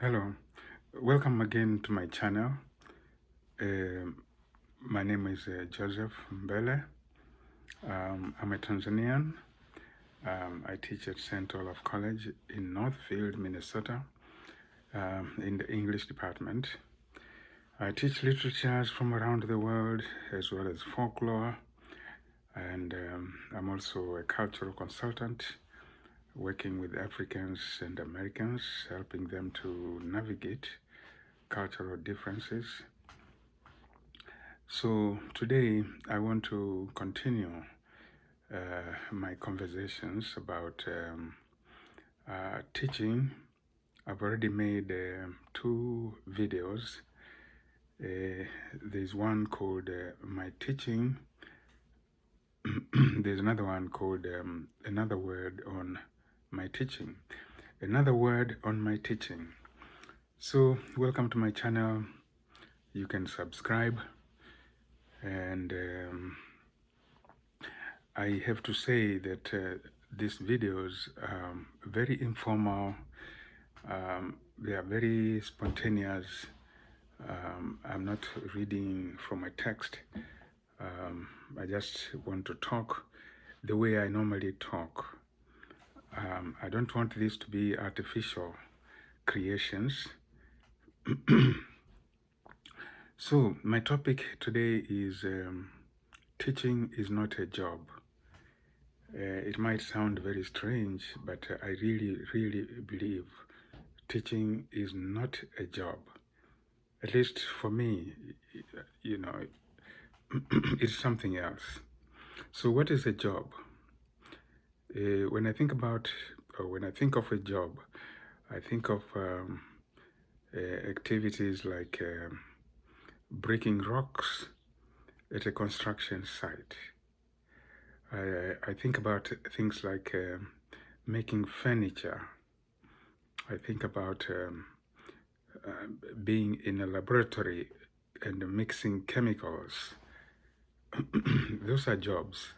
Hello, welcome again to my channel. My name is Joseph Mbele. I'm a Tanzanian. I teach at St. Olaf College in Northfield, Minnesota, in the English department. I teach literatures from around the world as well as folklore, and I'm also a cultural consultant working with Africans and Americans, helping them to navigate cultural differences. So today I want to continue my conversations about teaching. I've already made 2 videos. There's one called My Teaching. There's another one called Another Word on My Teaching. Another Word on My Teaching. So welcome to my channel. You can subscribe, and I have to say that these videos are very informal. They are very spontaneous. I'm not reading from a text. I just want to talk the way I normally talk. I don't want this to be artificial creations. So my topic today is teaching is not a job. It might sound very strange, but I really believe teaching is not a job. At least for me, you know, it's something else. So what is a job? When I think of a job, I think of activities like breaking rocks at a construction site. I think about things like making furniture. I think about being in a laboratory and mixing chemicals. Those are jobs.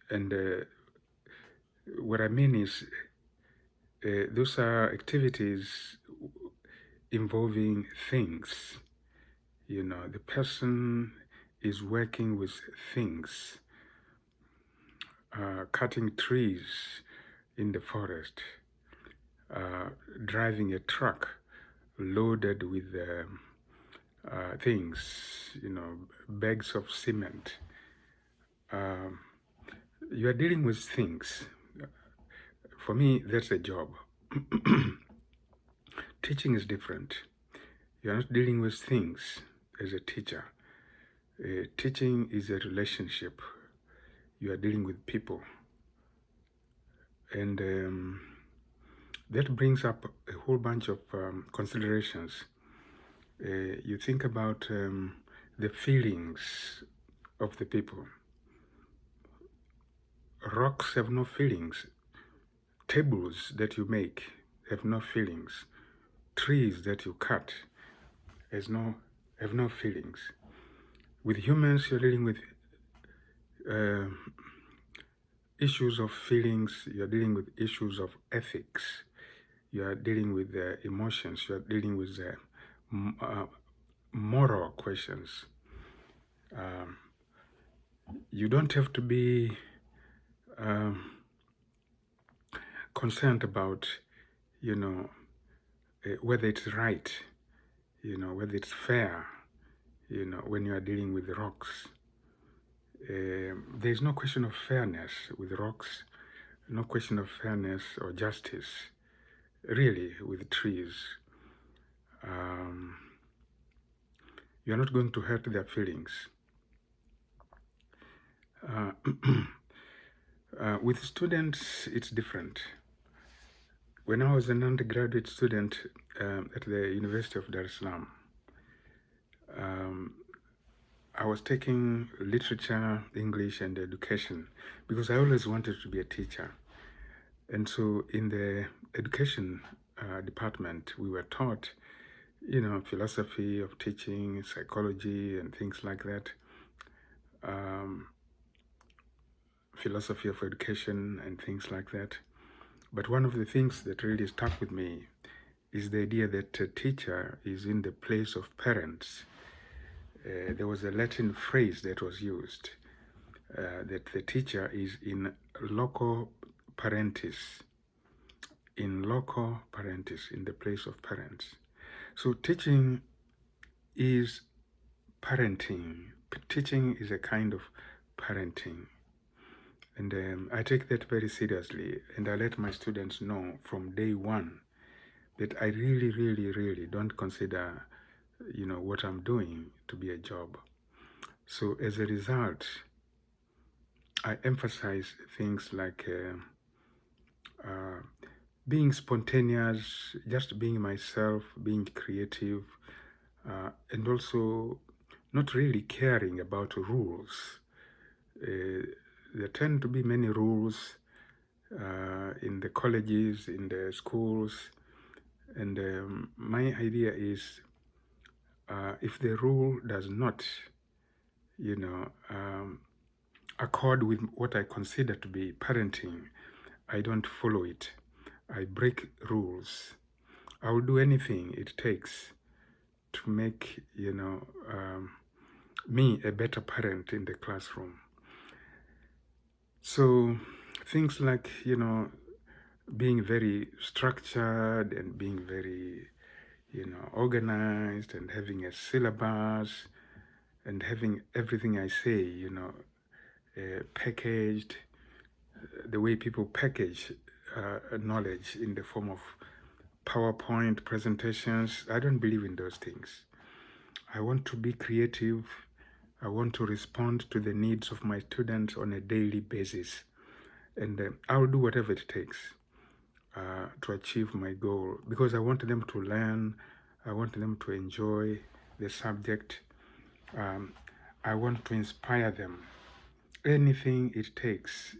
And what I mean is those are activities involving things. You know, the person is working with things, cutting trees in the forest, driving a truck loaded with things, you know, bags of cement. You are dealing with things. For me, that's a job. Teaching is different. You are not dealing with things as a teacher. Teaching is a relationship. You are dealing with people. And that brings up a whole bunch of considerations. You think about the feelings of the people. Rocks have no feelings. Tables that you make have no feelings. Trees that you cut have no feelings. With humans, you're dealing with issues of feelings. You're dealing with issues of ethics. You are dealing with emotions. You are dealing with moral questions. You don't have to be concerned about, you know, whether it's right, you know, whether it's fair, you know, when you are dealing with rocks. There's no question of fairness with rocks, no question of fairness or justice, really, with trees. You're not going to hurt their feelings. With students, it's different. When I was an undergraduate student at the University of Dar es Salaam, I was taking literature, English, and education because I always wanted to be a teacher. And so in the education department, we were taught, you know, philosophy of teaching, psychology, and things like that. Philosophy of education and things like that. But one of the things that really stuck with me is the idea that a teacher is in the place of parents. There was a Latin phrase that was used, that the teacher is in loco parentis, in the place of parents. So teaching is parenting. Teaching is a kind of parenting. And I take that very seriously, and I let my students know from day one that I really, really, really don't consider, what I'm doing to be a job. So as a result, I emphasize things like being spontaneous, just being myself, being creative, and also not really caring about rules. There tend to be many rules in the colleges, in the schools, and my idea is if the rule does not, accord with what I consider to be parenting, I don't follow it. I break rules. I will do anything it takes to make, me a better parent in the classroom. So things like, being very structured and being very, organized and having a syllabus and having everything I say, packaged, the way people package knowledge in the form of PowerPoint presentations. I don't believe in those things. I want to be creative. I want to respond to the needs of my students on a daily basis. And I'll do whatever it takes to achieve my goal, because I want them to learn. I want them to enjoy the subject. I want to inspire them. Anything it takes,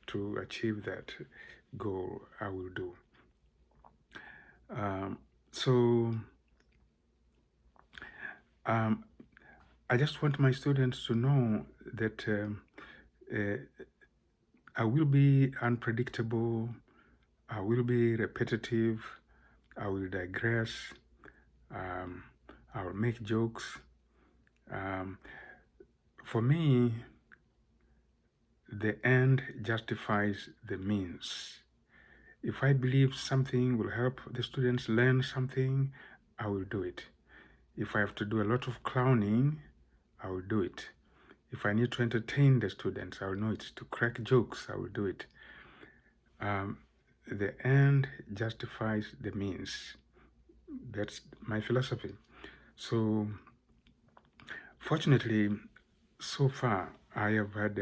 to achieve that goal, I will do. I just want my students to know that I will be unpredictable, I will be repetitive, I will digress, I will make jokes. For me, the end justifies the means. If I believe something will help the students learn something, I will do it. If I have to do a lot of clowning, I will do it. If I need to entertain the students, I will know it. To crack jokes, I will do it. The end justifies the means. That's my philosophy. So, fortunately, so far, I have had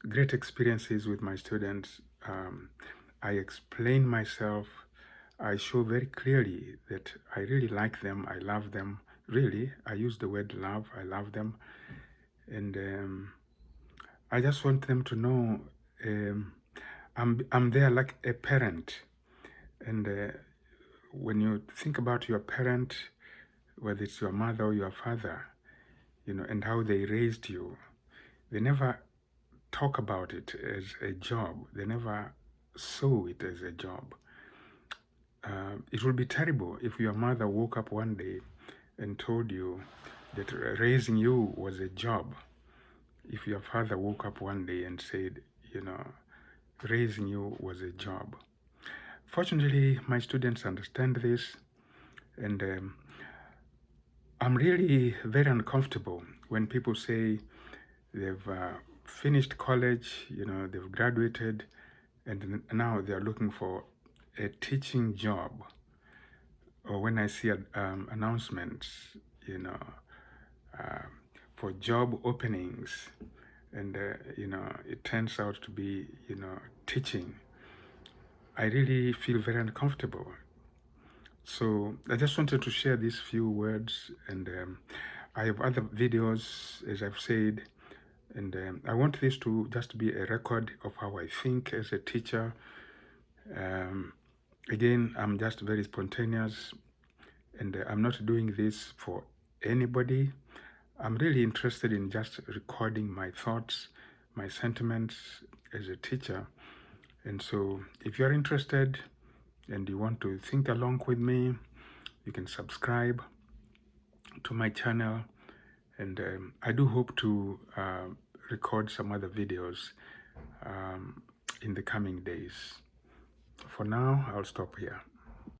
great experiences with my students. I explain myself. I show very clearly that I really like them. I love them. Really, I use the word love. I love them. And I just want them to know I'm there like a parent. And when you think about your parent, whether it's your mother or your father, and how they raised you, they never talk about it as a job. They never saw it as a job. It would be terrible if your mother woke up one day and told you that raising you was a job. If your father woke up one day and said, raising you was a job. Fortunately, my students understand this, and I'm really very uncomfortable when people say they've finished college, they've graduated, and now they're looking for a teaching job. Or when I see announcements, for job openings, and it turns out to be, teaching, I really feel very uncomfortable. So I just wanted to share these few words, and I have other videos, as I've said, and I want this to just be a record of how I think as a teacher. Again, I'm just very spontaneous, and I'm not doing this for anybody. I'm really interested in just recording my thoughts, my sentiments as a teacher. And so if you're interested, and you want to think along with me, you can subscribe to my channel, and I do hope to record some other videos in the coming days. For now, I'll stop here.